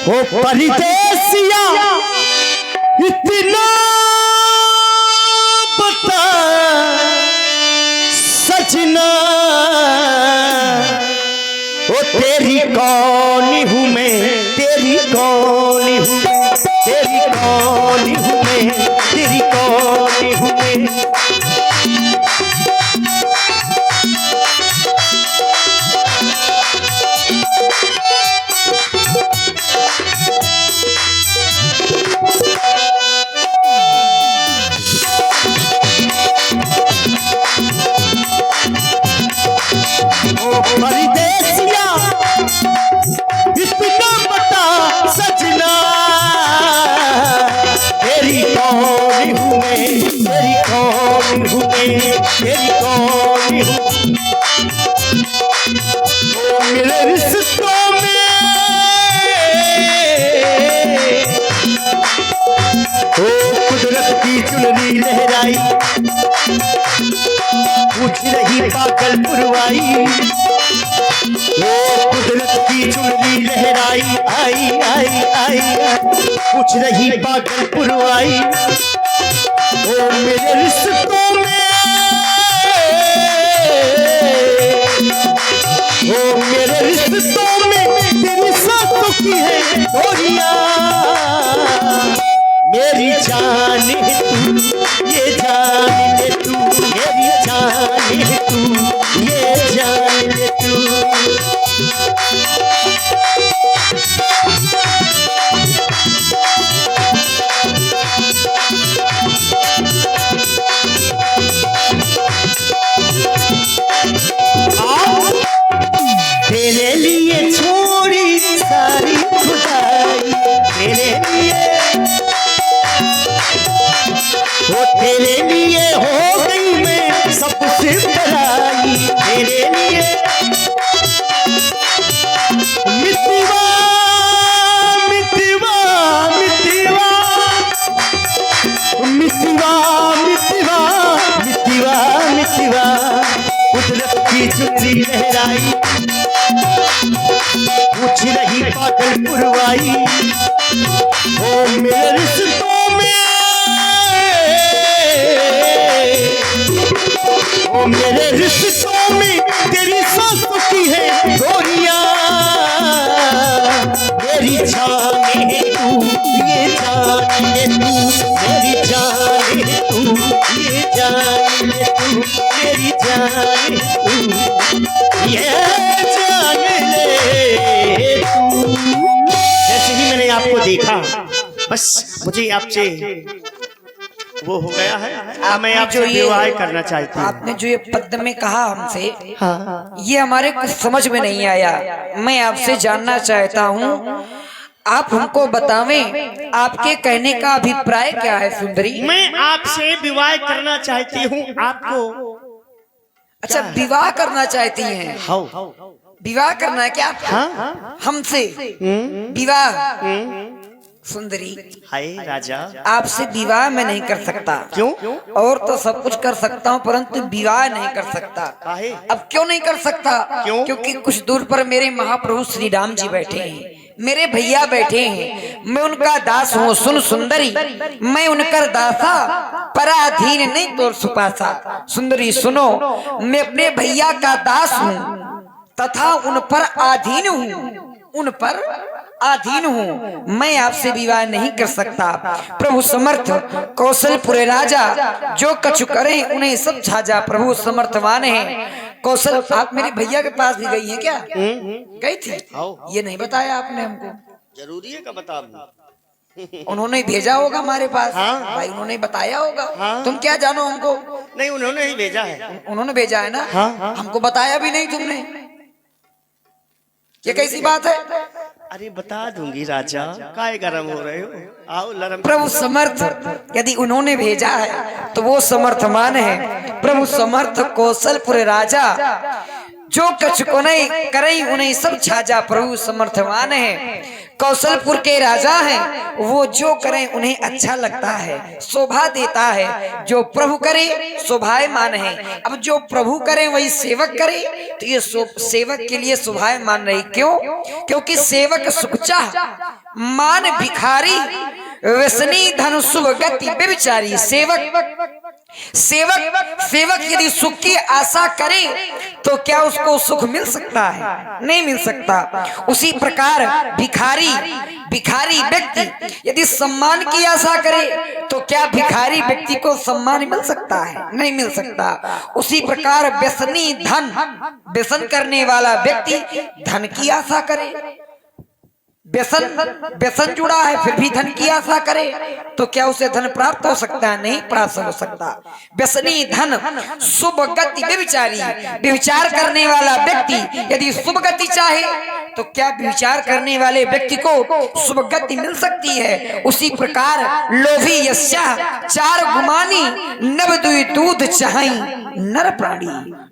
ओ परदेसिया इतना बता सजना, ओ तेरी कौन हूँ मैं, तेरी कौन हूँ, तेरी कौन हूँ मैं, तेरी कौन हूँ मैं। परदेसिया इतना बता सजना, तेरी कौन हूँ मैं, तेरी कौन हूँ मैं, तेरी कौन हूँ। ओ मेरे रिश्तों में ओ कुदरत की चुनरी लहराई, पूछ रही पागल पुरवाई, ओ कुदरत की चुनरी लहराई, आई आई आई पूछ रही पागल पुरवाई। ओ मेरे रिश्तों में ओ मेरे रिश्तों में तेरी साथों की है डोरियां, मेरी जान है तू, ये जान ले तू, मेरी जान है तू, ये जान ले तू। तेरे लिए छोड़ी सारी खुदाई, तेरे लिए वो तेरे लिए हो गई मैं सबसे पराई, तेरे लिए मितवा मितवा मितवा मितवा मितवा मितवा मितवा कुदरत की चुनरी लहराई, पूछ रही पागल पुरवाई। ओ मेरे रिश्तों में ओ मेरे रिश्तों में तेरी सांसों की है डोरियां, मेरी जान है तू, ये जान है तू, मेरी जान है तू, ये जान है तू, मेरी जान है तू, ये जान ले तू। जैसे ही मैंने आपको देखा बस मुझे आपसे वो हो गया है, मैं आपसे विवाह करना चाहती हूँ। आपने जो ये पद में कहा हमसे, हाँ। ये हमारे कुछ समझ में नहीं आया। मैं आपसे जानना चाहता हूँ, आप हमको बतावें आपके कहने का अभिप्राय क्या है सुंदरी। मैं आपसे विवाह करना चाहती हूँ। आपको अच्छा विवाह करना चाहती हैं? हाँ। विवाह करना है क्या? हाँ? हमसे विवाह? सुंदरी हाय राजा, आपसे विवाह मैं नहीं कर सकता। क्यों? और तो सब कुछ कर सकता हूँ परंतु विवाह नहीं कर सकता। काहे? अब क्यों नहीं कर सकता? क्यों? क्योंकि कुछ दूर पर मेरे महाप्रभु श्री राम जी बैठे हैं, मेरे भैया बैठे हैं, मैं उनका दास हूँ। सुन सुंदरी, मैं उनका दासा पराधीन नहीं तो सुपासा। सुंदरी सुनो, मैं अपने भैया का दास हूँ तथा उन पर अधीन हूँ, उन पर अधीन हूँ। मैं आपसे विवाह नहीं कर सकता। प्रभु समर्थ कौशलपुर राजा जो कछु करे उन्हें सब छाजा। प्रभु समर्थवान है। कौशल आप मेरे भैया के पास भी गई हैं क्या? गई थी? ये नहीं बताया आपने हमको। जरूरी है का बता। उन्होंने भेजा होगा हमारे पास। हाँ। भाई उन्होंने बताया होगा। हाँ। तुम क्या जानो हमको? नहीं, उन्होंने ही भेजा है। उन्होंने भेजा है ना? हाँ। हमको बताया भी नहीं तुमने। ये कैसी बात है? अरे बता दूंगी राजा, काहे गरम हो रहे हो? आओ लरम। प्रभु समर्थ यदि उन्होंने भेजा है तो वो समर्थमान है। प्रभु समर्थ कौशलपुर राजा जो कछ को नहीं करई उन्हें सब छाजा। प्रभु समर्थवान है। कौशलपुर के राजा हैं, वो जो करें उन्हें अच्छा लगता है, शोभा देता है। जो प्रभु करे शोभायमान है। अब जो प्रभु करे वही सेवक करे, तो ये सेवक के लिए शोभायमान नहीं। क्यों? क्योंकि सेवक सुखचा मान भिखारी, व्यसनी धन शुभ गति व्यभिचारी। सेवक यदि सुख की आशा करे तो क्या उसको सुख मिल सकता है? नहीं मिल सकता। उसी प्रकार भिखारी व्यक्ति यदि सम्मान की आशा करे तो क्या भिखारी व्यक्ति को सम्मान मिल सकता है? नहीं मिल सकता। उसी प्रकार व्यसन करने वाला व्यक्ति धन की आशा करे, व्यसन जुड़ा है फिर भी धन की आशा करे तो क्या उसे धन प्राप्त हो सकता है? नहीं प्राप्त हो सकता। व्यसनी धन शुभ गति व्यभिचारी, व्यभिचार करने वाला व्यक्ति यदि शुभ गति चाहे तो क्या व्यभिचार करने वाले व्यक्ति को शुभ गति मिल सकती है? उसी प्रकार लोभी यस्या चार गुमानी, नव दुई दूध चाहि नर प्राणी।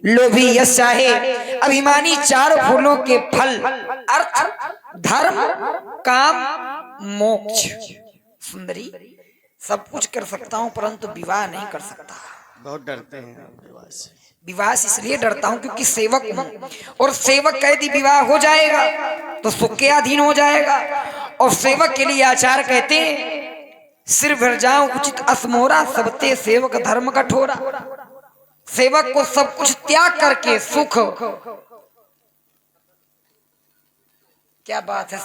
लोभी यश चाहे, अभिमानी चार फूलों के फल, अर्थ धर्म काम मोक्ष। सुंदरी सब कुछ कर सकता हूँ परंतु विवाह नहीं कर सकता। बहुत डरते हैं विवाह से। विवाह से इसलिए डरता हूँ क्योंकि सेवक हूँ, और सेवक का यदि विवाह हो जाएगा तो सुख के अधीन हो जाएगा। और सेवक के लिए आचार्य कहते हैं सिर भर जाऊं उचित असमोरा, सबते सेवक धर्म कठोरा। सेवक को सब कुछ त्याग करके सुख, क्या बात है,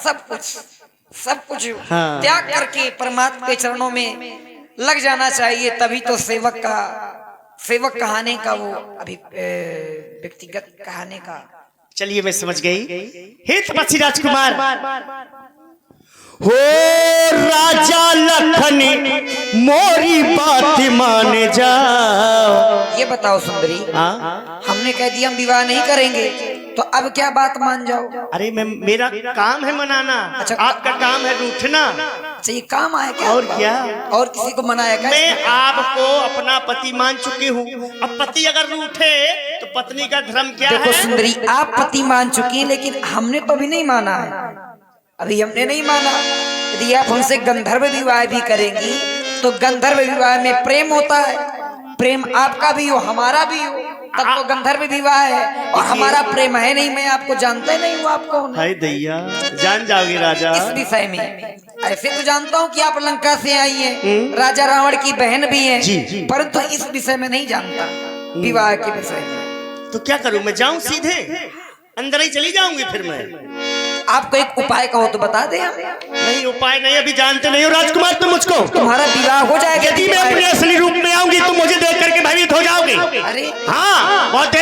सब कुछ हाँ। त्याग करके परमात्मा के चरणों में लग जाना चाहिए। तभी तो सेवक कहाने का वो अभी व्यक्तिगत कहाने का। चलिए मैं समझ गई। हे तपस्वी राजकुमार, हो राजा लखन मोरी बात मान जाओ। ये बताओ सुंदरी, हमने कह दिया हम विवाह नहीं करेंगे तो अब क्या बात मान जाओ? अरे मैं, मेरा काम है मनाना। अच्छा, आपका काम है रूठना। अच्छा, ये काम आया क्या? और क्या? और किसी को मनाया क्या? मैं आपको अपना पति मान चुकी हूँ। अब पति अगर रूठे तो पत्नी का धर्म क्या देखो है? सुंदरी, आप पति मान चुकी हैं लेकिन हमने तो अभी नहीं माना है। अभी हमने नहीं माना। यदि आप हमसे गंधर्व विवाह भी करेंगी तो गंधर्व विवाह में प्रेम होता है। प्रेम आपका भी हो हमारा भी हो तब तो गंधर्व विवाह है, और हमारा प्रेम है नहीं। मैं आपको जानता ही नहीं हूँ। आपको हाय दैया, जान जाओगे राजा। इस विषय में ऐसे तो जानता हूँ कि आप लंका से आई हैं, राजा रावण की बहन भी हैं, जी। परंतु इस विषय में नहीं जानता, विवाह के विषय में। तो क्या करूं मैं? जाऊं सीधे अंदर ही चली जाऊंगी फिर मैं? आपको एक उपाय कहो तो बता दे। नहीं, उपाय नहीं, अभी जानते नहीं हो राजकुमार तुम मुझको। तुम्हारा विवाह हो जाएगा। यदि मैं अपने असली रूप में आऊंगी तो मुझे देख करके भयभीत हो जाओगे। अरे हाँ, बहुत